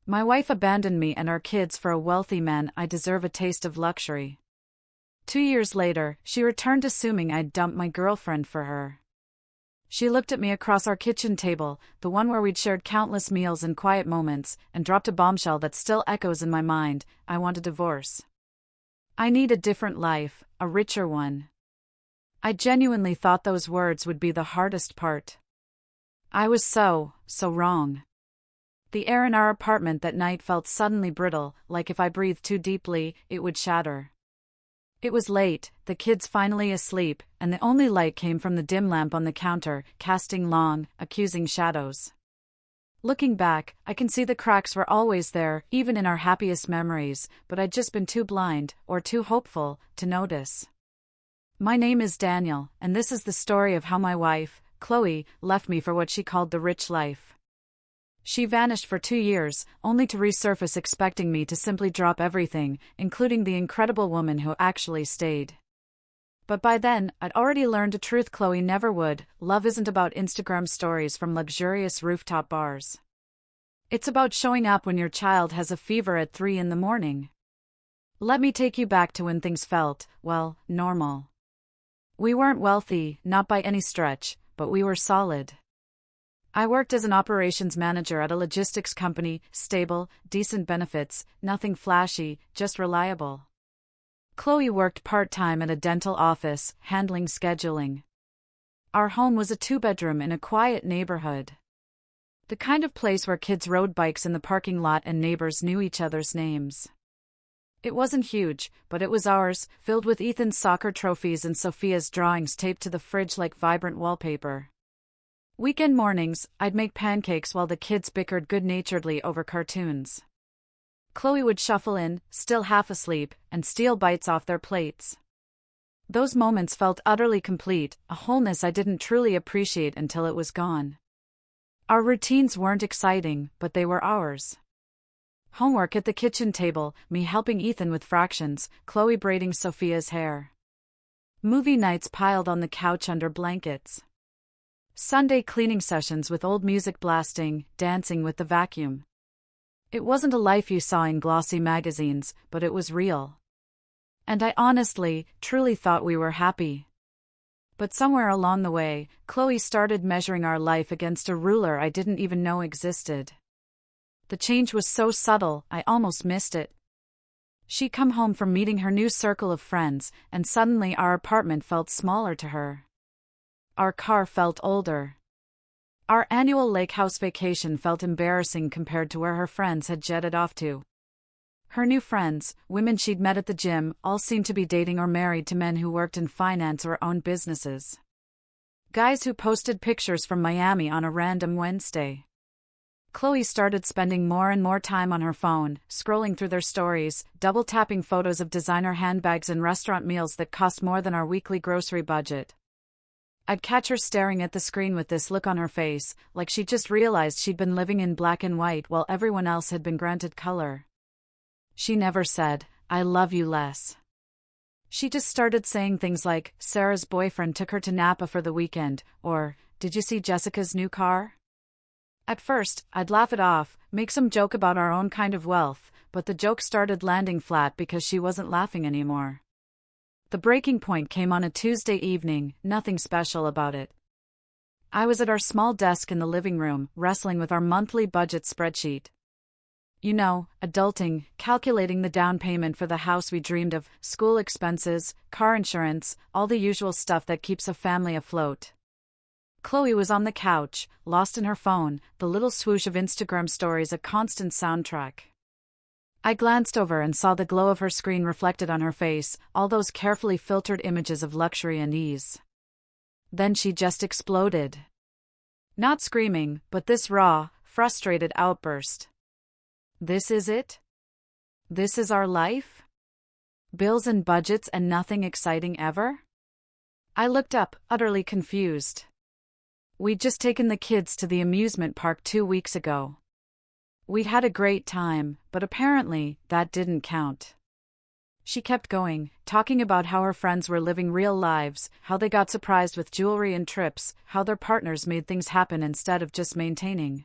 My wife abandoned me and our kids for a wealthy man. I deserve a taste of luxury. 2 years later, she returned assuming I'd dumped my girlfriend for her. She looked at me across our kitchen table, the one where we'd shared countless meals and quiet moments, and dropped a bombshell that still echoes in my mind. I want a divorce. I need a different life, a richer one. I genuinely thought those words would be the hardest part. I was so wrong. The air in our apartment that night felt suddenly brittle, like if I breathed too deeply, it would shatter. It was late, the kids finally asleep, and the only light came from the dim lamp on the counter, casting long, accusing shadows. Looking back, I can see the cracks were always there, even in our happiest memories, but I'd just been too blind, or too hopeful, to notice. My name is Daniel, and this is the story of how my wife, Chloe, left me for what she called the rich life. She vanished for 2 years, only to resurface expecting me to simply drop everything, including the incredible woman who actually stayed. But by then, I'd already learned a truth Chloe never would: love isn't about Instagram stories from luxurious rooftop bars. It's about showing up when your child has a fever at 3 in the morning. Let me take you back to when things felt, well, normal. We weren't wealthy, not by any stretch, but we were solid. I worked as an operations manager at a logistics company, stable, decent benefits, nothing flashy, just reliable. Chloe worked part-time at a dental office, handling scheduling. Our home was a 2-bedroom in a quiet neighborhood. The kind of place where kids rode bikes in the parking lot and neighbors knew each other's names. It wasn't huge, but it was ours, filled with Ethan's soccer trophies and Sophia's drawings taped to the fridge like vibrant wallpaper. Weekend mornings, I'd make pancakes while the kids bickered good-naturedly over cartoons. Chloe would shuffle in, still half asleep, and steal bites off their plates. Those moments felt utterly complete, a wholeness I didn't truly appreciate until it was gone. Our routines weren't exciting, but they were ours. Homework at the kitchen table, me helping Ethan with fractions, Chloe braiding Sophia's hair. Movie nights piled on the couch under blankets. Sunday cleaning sessions with old music blasting, dancing with the vacuum. It wasn't a life you saw in glossy magazines, but it was real. And I honestly, truly thought we were happy. But somewhere along the way, Chloe started measuring our life against a ruler I didn't even know existed. The change was so subtle, I almost missed it. She'd come home from meeting her new circle of friends, and suddenly our apartment felt smaller to her. Our car felt older. Our annual lake house vacation felt embarrassing compared to where her friends had jetted off to. Her new friends, women she'd met at the gym, all seemed to be dating or married to men who worked in finance or owned businesses. Guys who posted pictures from Miami on a random Wednesday. Chloe started spending more and more time on her phone, scrolling through their stories, double-tapping photos of designer handbags and restaurant meals that cost more than our weekly grocery budget. I'd catch her staring at the screen with this look on her face, like she'd just realized she'd been living in black and white while everyone else had been granted color. She never said, "I love you less." She just started saying things like, "Sarah's boyfriend took her to Napa for the weekend," or, "Did you see Jessica's new car?" At first, I'd laugh it off, make some joke about our own kind of wealth, but the joke started landing flat because she wasn't laughing anymore. The breaking point came on a Tuesday evening, nothing special about it. I was at our small desk in the living room, wrestling with our monthly budget spreadsheet. You know, adulting, calculating the down payment for the house we dreamed of, school expenses, car insurance, all the usual stuff that keeps a family afloat. Chloe was on the couch, lost in her phone, the little swoosh of Instagram stories a constant soundtrack. I glanced over and saw the glow of her screen reflected on her face, all those carefully filtered images of luxury and ease. Then she just exploded. Not screaming, but this raw, frustrated outburst. "This is it? This is our life? Bills and budgets and nothing exciting ever?" I looked up, utterly confused. We'd just taken the kids to the amusement park 2 weeks ago. We'd had a great time, but apparently, that didn't count. She kept going, talking about how her friends were living real lives, how they got surprised with jewelry and trips, how their partners made things happen instead of just maintaining.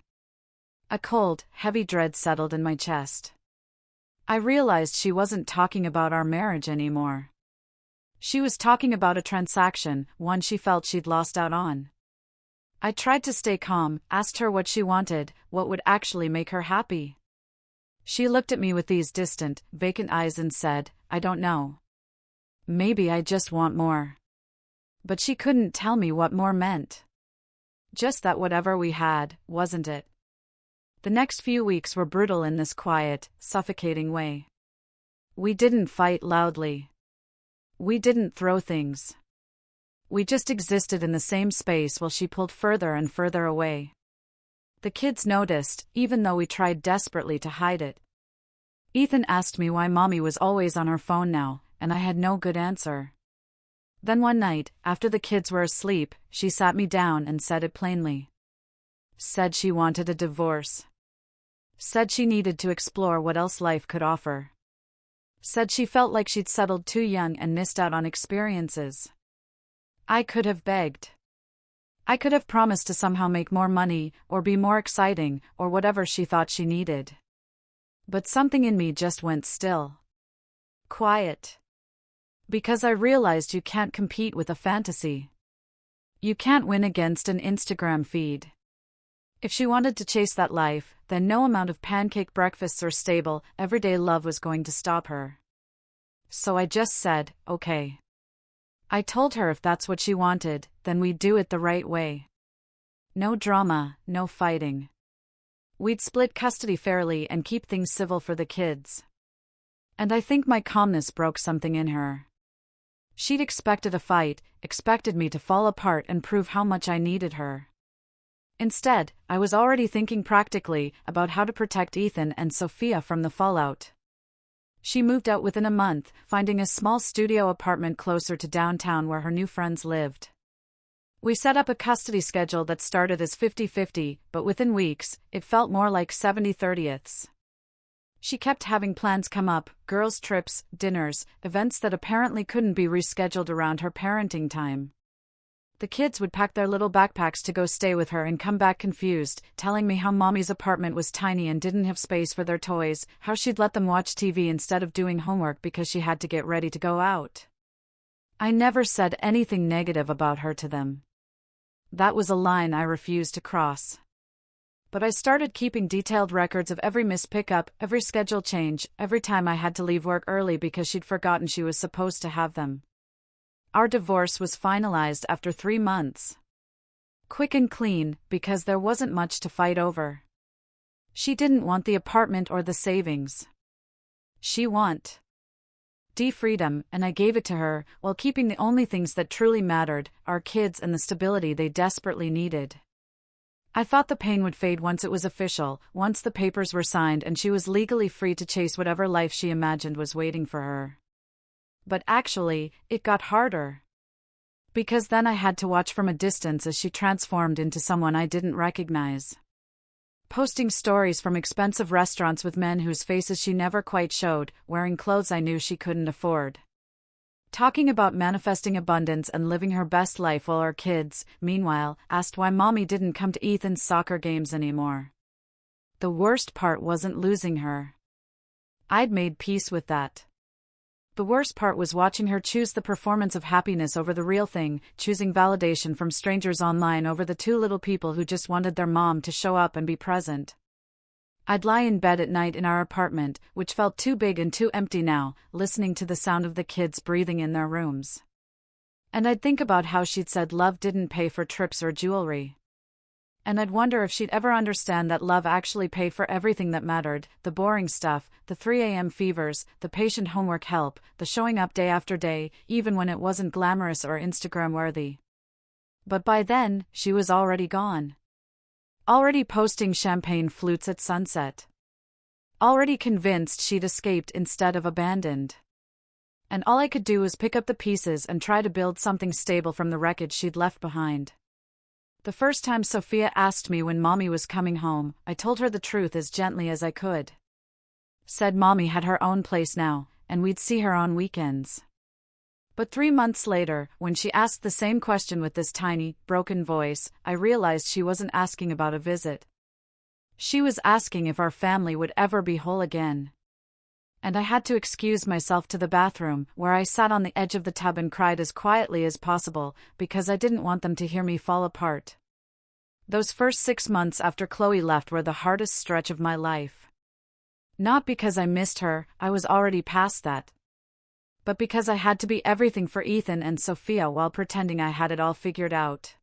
A cold, heavy dread settled in my chest. I realized she wasn't talking about our marriage anymore. She was talking about a transaction, one she felt she'd lost out on. I tried to stay calm, asked her what she wanted, what would actually make her happy. She looked at me with these distant, vacant eyes and said, "I don't know. Maybe I just want more." But she couldn't tell me what more meant. Just that whatever we had, wasn't it? The next few weeks were brutal in this quiet, suffocating way. We didn't fight loudly. We didn't throw things. We just existed in the same space while she pulled further and further away. The kids noticed, even though we tried desperately to hide it. Ethan asked me why Mommy was always on her phone now, and I had no good answer. Then one night, after the kids were asleep, she sat me down and said it plainly. Said she wanted a divorce. Said she needed to explore what else life could offer. Said she felt like she'd settled too young and missed out on experiences. I could have begged. I could have promised to somehow make more money, or be more exciting, or whatever she thought she needed. But something in me just went still. Quiet. Because I realized you can't compete with a fantasy. You can't win against an Instagram feed. If she wanted to chase that life, then no amount of pancake breakfasts or stable, everyday love was going to stop her. So I just said, okay. I told her if that's what she wanted, then we'd do it the right way. No drama, no fighting. We'd split custody fairly and keep things civil for the kids. And I think my calmness broke something in her. She'd expected a fight, expected me to fall apart and prove how much I needed her. Instead, I was already thinking practically about how to protect Ethan and Sophia from the fallout. She moved out within a month, finding a small studio apartment closer to downtown where her new friends lived. We set up a custody schedule that started as 50-50, but within weeks, it felt more like 70-30ths. She kept having plans come up, girls' trips, dinners, events that apparently couldn't be rescheduled around her parenting time. The kids would pack their little backpacks to go stay with her and come back confused, telling me how Mommy's apartment was tiny and didn't have space for their toys, how she'd let them watch TV instead of doing homework because she had to get ready to go out. I never said anything negative about her to them. That was a line I refused to cross. But I started keeping detailed records of every missed pickup, every schedule change, every time I had to leave work early because she'd forgotten she was supposed to have them. Our divorce was finalized after 3 months. Quick and clean, because there wasn't much to fight over. She didn't want the apartment or the savings. She wanted freedom, and I gave it to her, while keeping the only things that truly mattered, our kids and the stability they desperately needed. I thought the pain would fade once it was official, once the papers were signed and she was legally free to chase whatever life she imagined was waiting for her. But actually, it got harder. Because then I had to watch from a distance as she transformed into someone I didn't recognize. Posting stories from expensive restaurants with men whose faces she never quite showed, wearing clothes I knew she couldn't afford. Talking about manifesting abundance and living her best life while our kids, meanwhile, asked why Mommy didn't come to Ethan's soccer games anymore. The worst part wasn't losing her. I'd made peace with that. The worst part was watching her choose the performance of happiness over the real thing, choosing validation from strangers online over the 2 little people who just wanted their mom to show up and be present. I'd lie in bed at night in our apartment, which felt too big and too empty now, listening to the sound of the kids breathing in their rooms. And I'd think about how she'd said love didn't pay for trips or jewelry. And I'd wonder if she'd ever understand that love actually paid for everything that mattered, the boring stuff, the 3 a.m. fevers, the patient homework help, the showing up day after day, even when it wasn't glamorous or Instagram-worthy. But by then, she was already gone. Already posting champagne flutes at sunset. Already convinced she'd escaped instead of abandoned. And all I could do was pick up the pieces and try to build something stable from the wreckage she'd left behind. The first time Sophia asked me when Mommy was coming home, I told her the truth as gently as I could. Said Mommy had her own place now, and we'd see her on weekends. But 3 months later, when she asked the same question with this tiny, broken voice, I realized she wasn't asking about a visit. She was asking if our family would ever be whole again. And I had to excuse myself to the bathroom, where I sat on the edge of the tub and cried as quietly as possible, because I didn't want them to hear me fall apart. Those first 6 months after Chloe left were the hardest stretch of my life. Not because I missed her, I was already past that. But because I had to be everything for Ethan and Sophia while pretending I had it all figured out.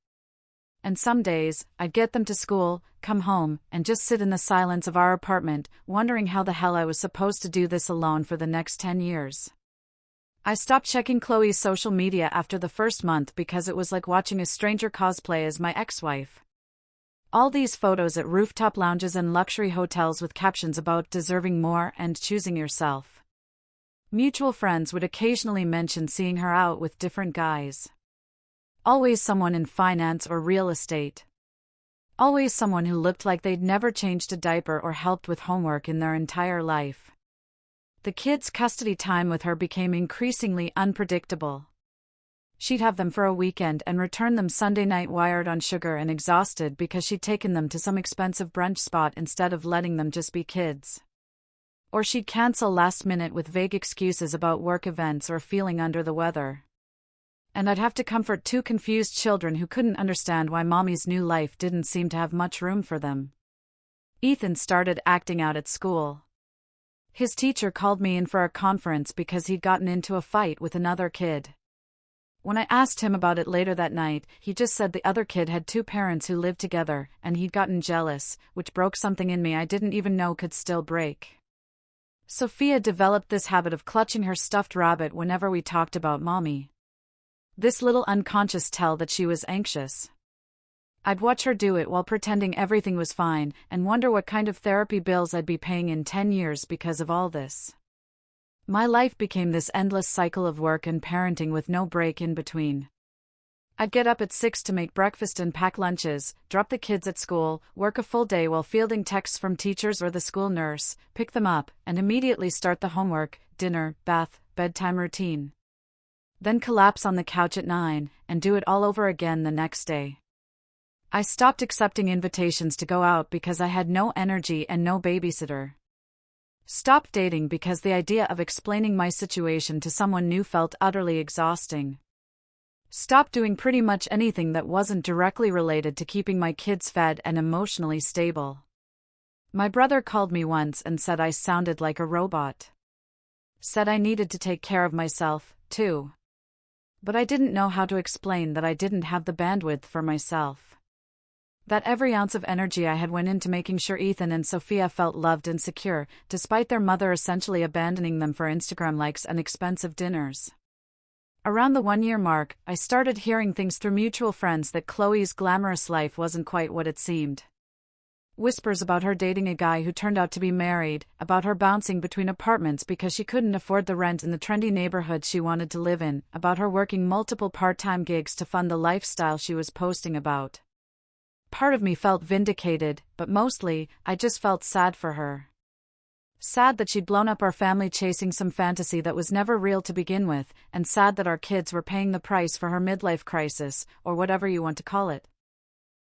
And some days, I'd get them to school, come home, and just sit in the silence of our apartment, wondering how the hell I was supposed to do this alone for the next 10 years. I stopped checking Chloe's social media after the first month because it was like watching a stranger cosplay as my ex-wife. All these photos at rooftop lounges and luxury hotels with captions about deserving more and choosing yourself. Mutual friends would occasionally mention seeing her out with different guys. Always someone in finance or real estate. Always someone who looked like they'd never changed a diaper or helped with homework in their entire life. The kids' custody time with her became increasingly unpredictable. She'd have them for a weekend and return them Sunday night wired on sugar and exhausted because she'd taken them to some expensive brunch spot instead of letting them just be kids. Or she'd cancel last minute with vague excuses about work events or feeling under the weather. And I'd have to comfort two confused children who couldn't understand why mommy's new life didn't seem to have much room for them. Ethan started acting out at school. His teacher called me in for a conference because he'd gotten into a fight with another kid. When I asked him about it later that night, he just said the other kid had two parents who lived together, and he'd gotten jealous, which broke something in me I didn't even know could still break. Sophia developed this habit of clutching her stuffed rabbit whenever we talked about mommy. This little unconscious tell that she was anxious. I'd watch her do it while pretending everything was fine, and wonder what kind of therapy bills I'd be paying in 10 years because of all this. My life became this endless cycle of work and parenting with no break in between. I'd get up at 6 to make breakfast and pack lunches, drop the kids at school, work a full day while fielding texts from teachers or the school nurse, pick them up, and immediately start the homework, dinner, bath, bedtime routine. Then collapse on the couch at 9, and do it all over again the next day. I stopped accepting invitations to go out because I had no energy and no babysitter. Stopped dating because the idea of explaining my situation to someone new felt utterly exhausting. Stopped doing pretty much anything that wasn't directly related to keeping my kids fed and emotionally stable. My brother called me once and said I sounded like a robot. Said I needed to take care of myself, too. But I didn't know how to explain that I didn't have the bandwidth for myself. That every ounce of energy I had went into making sure Ethan and Sophia felt loved and secure, despite their mother essentially abandoning them for Instagram likes and expensive dinners. Around the 1-year mark, I started hearing things through mutual friends that Chloe's glamorous life wasn't quite what it seemed. Whispers about her dating a guy who turned out to be married, about her bouncing between apartments because she couldn't afford the rent in the trendy neighborhood she wanted to live in, about her working multiple part-time gigs to fund the lifestyle she was posting about. Part of me felt vindicated, but mostly, I just felt sad for her. Sad that she'd blown up our family chasing some fantasy that was never real to begin with, and sad that our kids were paying the price for her midlife crisis, or whatever you want to call it.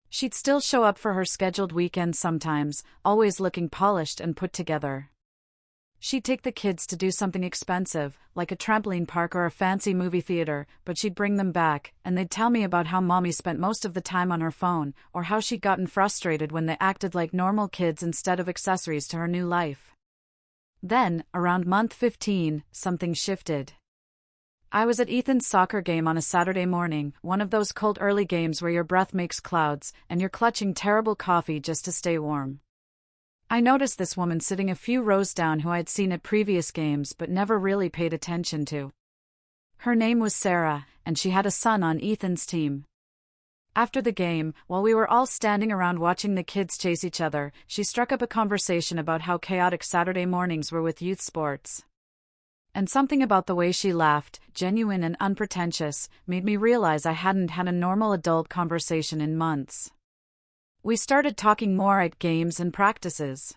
She'd still show up for her scheduled weekends sometimes, always looking polished and put together. She'd take the kids to do something expensive, like a trampoline park or a fancy movie theater, but she'd bring them back, and they'd tell me about how mommy spent most of the time on her phone, or how she'd gotten frustrated when they acted like normal kids instead of accessories to her new life. Then, around month 15, something shifted. I was at Ethan's soccer game on a Saturday morning, one of those cold early games where your breath makes clouds, and you're clutching terrible coffee just to stay warm. I noticed this woman sitting a few rows down who I'd seen at previous games but never really paid attention to. Her name was Sarah, and she had a son on Ethan's team. After the game, while we were all standing around watching the kids chase each other, she struck up a conversation about how chaotic Saturday mornings were with youth sports. And something about the way she laughed, genuine and unpretentious, made me realize I hadn't had a normal adult conversation in months. We started talking more at games and practices.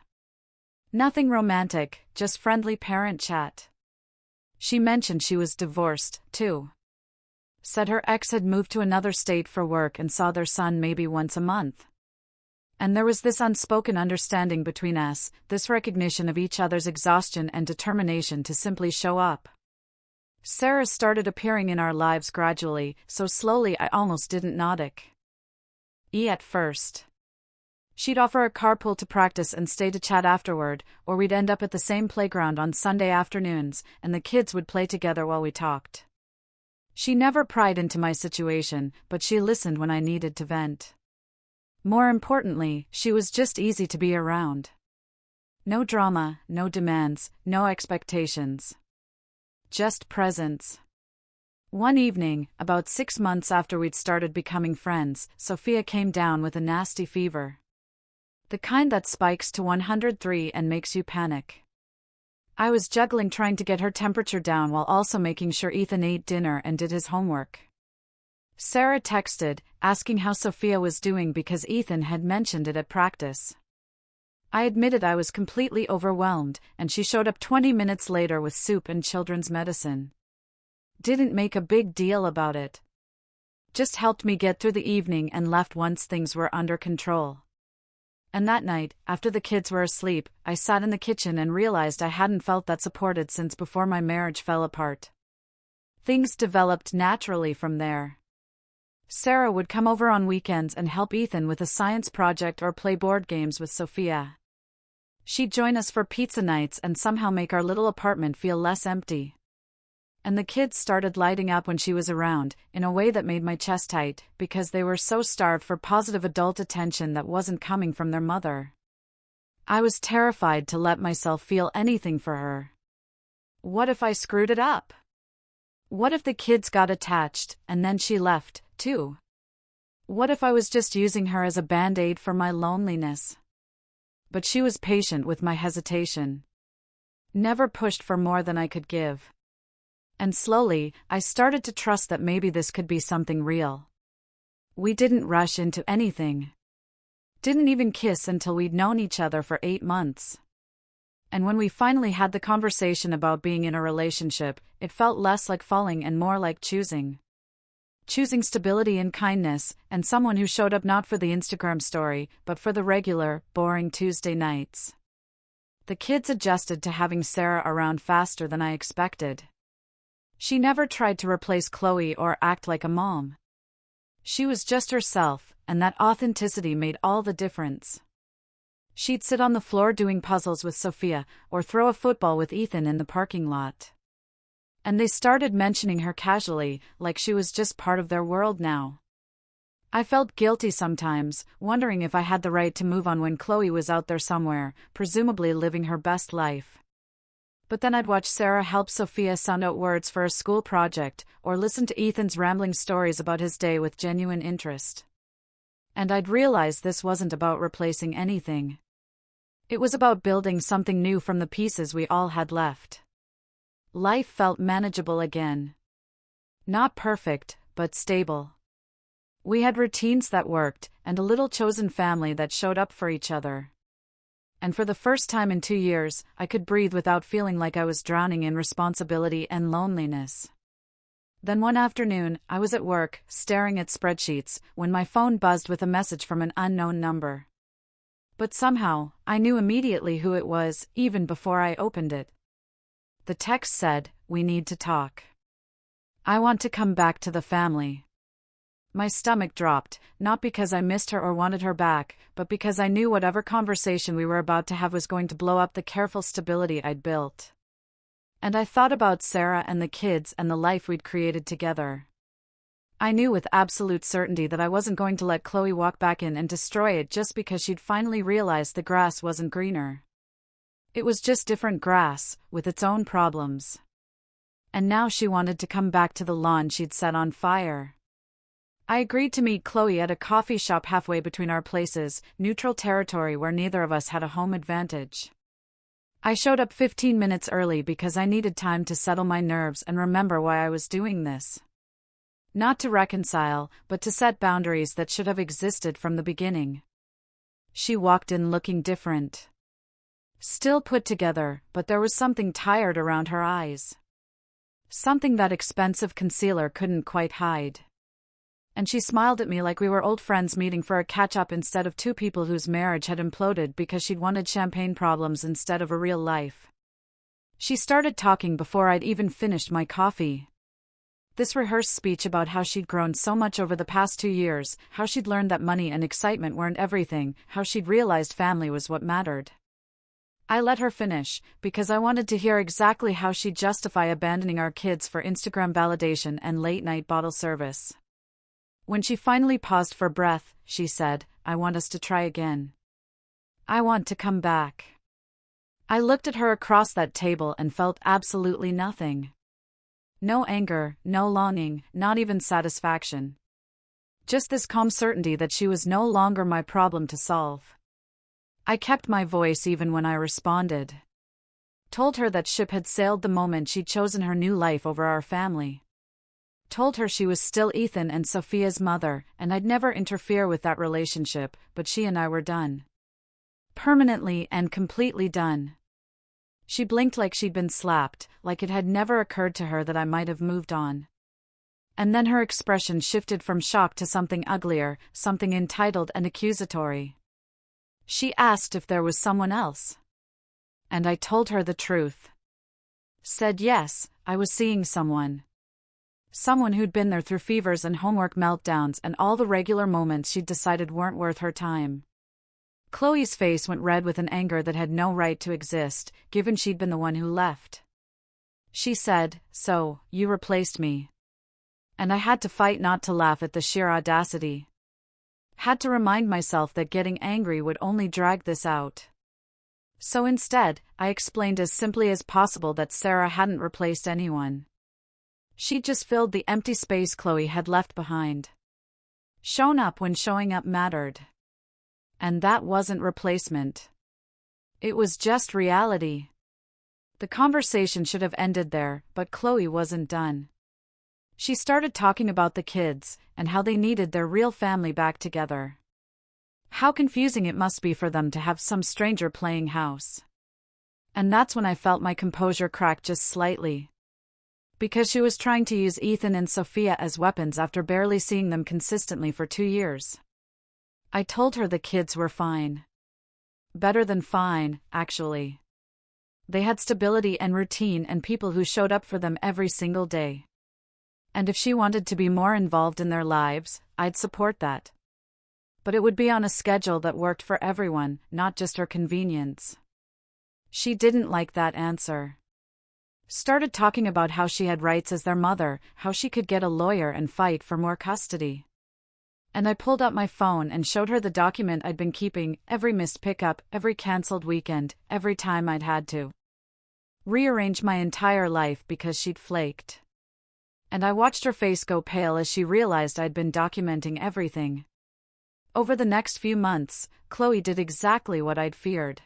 Nothing romantic, just friendly parent chat. She mentioned she was divorced, too. Said her ex had moved to another state for work and saw their son maybe once a month. And there was this unspoken understanding between us, this recognition of each other's exhaustion and determination to simply show up. Sarah started appearing in our lives gradually, so slowly I almost didn't notice at first. She'd offer a carpool to practice and stay to chat afterward, or we'd end up at the same playground on Sunday afternoons, and the kids would play together while we talked. She never pried into my situation, but she listened when I needed to vent. More importantly, she was just easy to be around. No drama, no demands, no expectations. Just presence. One evening, about 6 months after we'd started becoming friends, Sophia came down with a nasty fever. The kind that spikes to 103 and makes you panic. I was juggling trying to get her temperature down while also making sure Ethan ate dinner and did his homework. Sarah texted, asking how Sophia was doing because Ethan had mentioned it at practice. I admitted I was completely overwhelmed, and she showed up 20 minutes later with soup and children's medicine. Didn't make a big deal about it. Just helped me get through the evening and left once things were under control. And that night, after the kids were asleep, I sat in the kitchen and realized I hadn't felt that supported since before my marriage fell apart. Things developed naturally from there. Sarah would come over on weekends and help Ethan with a science project or play board games with Sophia. She'd join us for pizza nights and somehow make our little apartment feel less empty. And the kids started lighting up when she was around, in a way that made my chest tight, because they were so starved for positive adult attention that wasn't coming from their mother. I was terrified to let myself feel anything for her. What if I screwed it up? What if the kids got attached, and then she left, too? What if I was just using her as a band-aid for my loneliness? But she was patient with my hesitation. Never pushed for more than I could give. And slowly, I started to trust that maybe this could be something real. We didn't rush into anything. Didn't even kiss until we'd known each other for 8 months. And when we finally had the conversation about being in a relationship, it felt less like falling and more like choosing. Choosing stability and kindness, and someone who showed up not for the Instagram story, but for the regular, boring Tuesday nights. The kids adjusted to having Sarah around faster than I expected. She never tried to replace Chloe or act like a mom. She was just herself, and that authenticity made all the difference. She'd sit on the floor doing puzzles with Sophia, or throw a football with Ethan in the parking lot. And they started mentioning her casually, like she was just part of their world now. I felt guilty sometimes, wondering if I had the right to move on when Chloe was out there somewhere, presumably living her best life. But then I'd watch Sarah help Sophia sound out words for a school project, or listen to Ethan's rambling stories about his day with genuine interest. And I'd realize this wasn't about replacing anything. It was about building something new from the pieces we all had left. Life felt manageable again. Not perfect, but stable. We had routines that worked, and a little chosen family that showed up for each other. And for the first time in 2 years, I could breathe without feeling like I was drowning in responsibility and loneliness. Then one afternoon, I was at work, staring at spreadsheets, when my phone buzzed with a message from an unknown number. But somehow, I knew immediately who it was, even before I opened it. The text said, "We need to talk. I want to come back to the family." My stomach dropped, not because I missed her or wanted her back, but because I knew whatever conversation we were about to have was going to blow up the careful stability I'd built. And I thought about Sarah and the kids and the life we'd created together. I knew with absolute certainty that I wasn't going to let Chloe walk back in and destroy it just because she'd finally realized the grass wasn't greener. It was just different grass, with its own problems. And now she wanted to come back to the lawn she'd set on fire. I agreed to meet Chloe at a coffee shop halfway between our places, neutral territory where neither of us had a home advantage. I showed up 15 minutes early because I needed time to settle my nerves and remember why I was doing this. Not to reconcile, but to set boundaries that should have existed from the beginning. She walked in looking different. Still put together, but there was something tired around her eyes. Something that expensive concealer couldn't quite hide. And she smiled at me like we were old friends meeting for a catch-up instead of two people whose marriage had imploded because she'd wanted champagne problems instead of a real life. She started talking before I'd even finished my coffee. This rehearsed speech about how she'd grown so much over the past 2 years, how she'd learned that money and excitement weren't everything, how she'd realized family was what mattered. I let her finish, because I wanted to hear exactly how she'd justify abandoning our kids for Instagram validation and late-night bottle service. When she finally paused for breath, she said, "I want us to try again. I want to come back." I looked at her across that table and felt absolutely nothing. No anger, no longing, not even satisfaction. Just this calm certainty that she was no longer my problem to solve. I kept my voice even when I responded. Told her that ship had sailed the moment she'd chosen her new life over our family. Told her she was still Ethan and Sophia's mother, and I'd never interfere with that relationship, but she and I were done. Permanently and completely done. She blinked like she'd been slapped, like it had never occurred to her that I might have moved on. And then her expression shifted from shock to something uglier, something entitled and accusatory. She asked if there was someone else. And I told her the truth. Said yes, I was seeing someone. Someone who'd been there through fevers and homework meltdowns and all the regular moments she'd decided weren't worth her time. Chloe's face went red with an anger that had no right to exist, given she'd been the one who left. She said, "So, you replaced me." And I had to fight not to laugh at the sheer audacity. Had to remind myself that getting angry would only drag this out. So instead, I explained as simply as possible that Sarah hadn't replaced anyone. She'd just filled the empty space Chloe had left behind. Shown up when showing up mattered. And that wasn't replacement. It was just reality. The conversation should have ended there, but Chloe wasn't done. She started talking about the kids, and how they needed their real family back together. How confusing it must be for them to have some stranger playing house. And that's when I felt my composure crack just slightly. Because she was trying to use Ethan and Sophia as weapons after barely seeing them consistently for 2 years. I told her the kids were fine. Better than fine, actually. They had stability and routine and people who showed up for them every single day. And if she wanted to be more involved in their lives, I'd support that. But it would be on a schedule that worked for everyone, not just her convenience. She didn't like that answer. Started talking about how she had rights as their mother, how she could get a lawyer and fight for more custody. And I pulled up my phone and showed her the document I'd been keeping, every missed pickup, every cancelled weekend, every time I'd had to rearrange my entire life because she'd flaked. And I watched her face go pale as she realized I'd been documenting everything. Over the next few months, Chloe did exactly what I'd feared.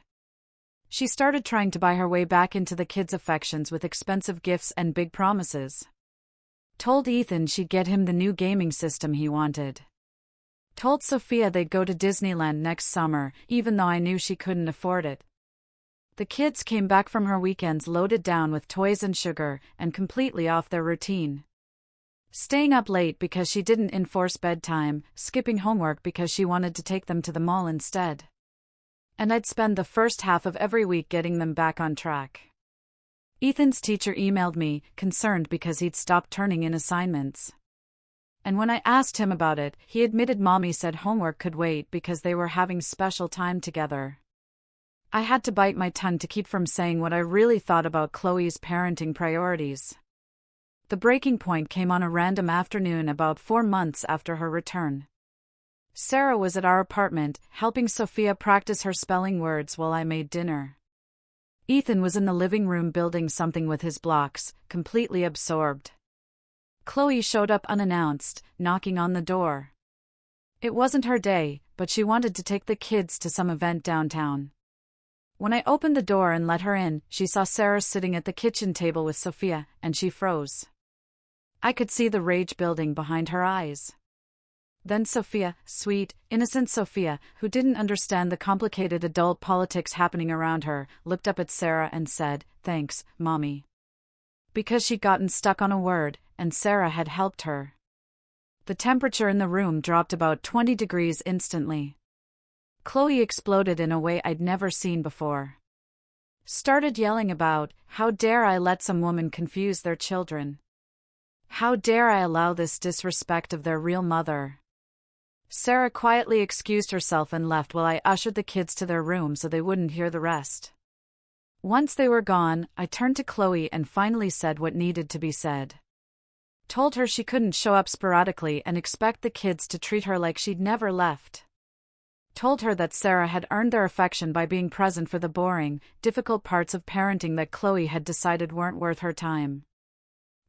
She started trying to buy her way back into the kids' affections with expensive gifts and big promises. Told Ethan she'd get him the new gaming system he wanted. Told Sophia they'd go to Disneyland next summer, even though I knew she couldn't afford it. The kids came back from her weekends loaded down with toys and sugar, and completely off their routine. Staying up late because she didn't enforce bedtime, skipping homework because she wanted to take them to the mall instead. And I'd spend the first half of every week getting them back on track. Ethan's teacher emailed me, concerned because he'd stopped turning in assignments. And when I asked him about it, he admitted Mommy said homework could wait because they were having special time together. I had to bite my tongue to keep from saying what I really thought about Chloe's parenting priorities. The breaking point came on a random afternoon about 4 months after her return. Sarah was at our apartment, helping Sophia practice her spelling words while I made dinner. Ethan was in the living room building something with his blocks, completely absorbed. Chloe showed up unannounced, knocking on the door. It wasn't her day, but she wanted to take the kids to some event downtown. When I opened the door and let her in, she saw Sarah sitting at the kitchen table with Sophia, and she froze. I could see the rage building behind her eyes. Then Sophia, sweet, innocent Sophia, who didn't understand the complicated adult politics happening around her, looked up at Sarah and said, "Thanks, Mommy." Because she'd gotten stuck on a word, and Sarah had helped her. The temperature in the room dropped about 20 degrees instantly. Chloe exploded in a way I'd never seen before. Started yelling about, "How dare I let some woman confuse their children? How dare I allow this disrespect of their real mother?" Sarah quietly excused herself and left while I ushered the kids to their room so they wouldn't hear the rest. Once they were gone, I turned to Chloe and finally said what needed to be said. Told her she couldn't show up sporadically and expect the kids to treat her like she'd never left. Told her that Sarah had earned their affection by being present for the boring, difficult parts of parenting that Chloe had decided weren't worth her time.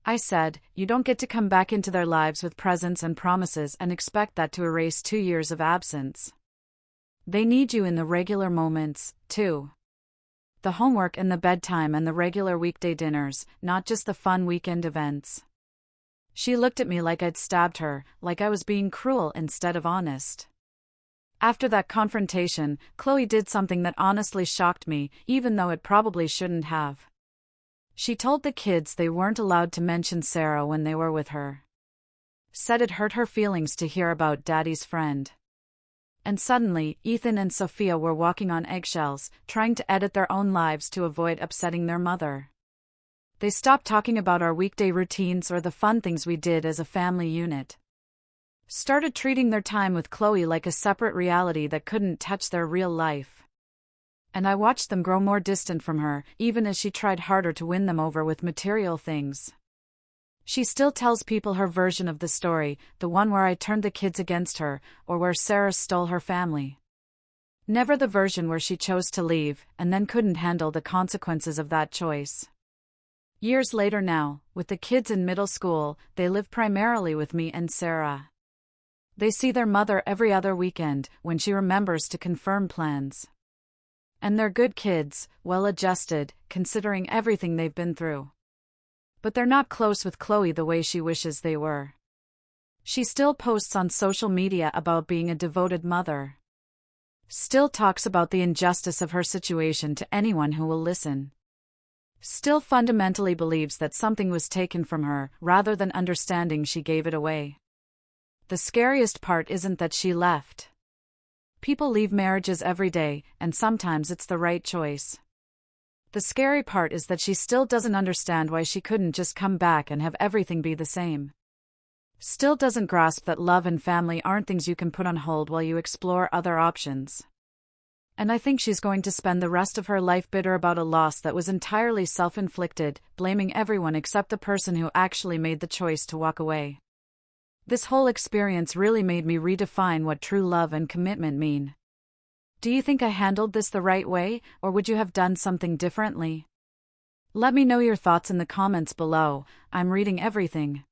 I said, "You don't get to come back into their lives with presents and promises and expect that to erase 2 years of absence. They need you in the regular moments, too. The homework and the bedtime and the regular weekday dinners, not just the fun weekend events." She looked at me like I'd stabbed her, like I was being cruel instead of honest. After that confrontation, Chloe did something that honestly shocked me, even though it probably shouldn't have. She told the kids they weren't allowed to mention Sarah when they were with her. Said it hurt her feelings to hear about Daddy's friend. And suddenly, Ethan and Sophia were walking on eggshells, trying to edit their own lives to avoid upsetting their mother. They stopped talking about our weekday routines or the fun things we did as a family unit. Started treating their time with Chloe like a separate reality that couldn't touch their real life. And I watched them grow more distant from her, even as she tried harder to win them over with material things. She still tells people her version of the story, the one where I turned the kids against her, or where Sarah stole her family. Never the version where she chose to leave, and then couldn't handle the consequences of that choice. Years later now, with the kids in middle school, they live primarily with me and Sarah. They see their mother every other weekend, when she remembers to confirm plans. And they're good kids, well-adjusted, considering everything they've been through. But they're not close with Chloe the way she wishes they were. She still posts on social media about being a devoted mother. Still talks about the injustice of her situation to anyone who will listen. Still fundamentally believes that something was taken from her, rather than understanding she gave it away. The scariest part isn't that she left. People leave marriages every day, and sometimes it's the right choice. The scary part is that she still doesn't understand why she couldn't just come back and have everything be the same. Still doesn't grasp that love and family aren't things you can put on hold while you explore other options. And I think she's going to spend the rest of her life bitter about a loss that was entirely self-inflicted, blaming everyone except the person who actually made the choice to walk away. This whole experience really made me redefine what true love and commitment mean. Do you think I handled this the right way, or would you have done something differently? Let me know your thoughts in the comments below. I'm reading everything.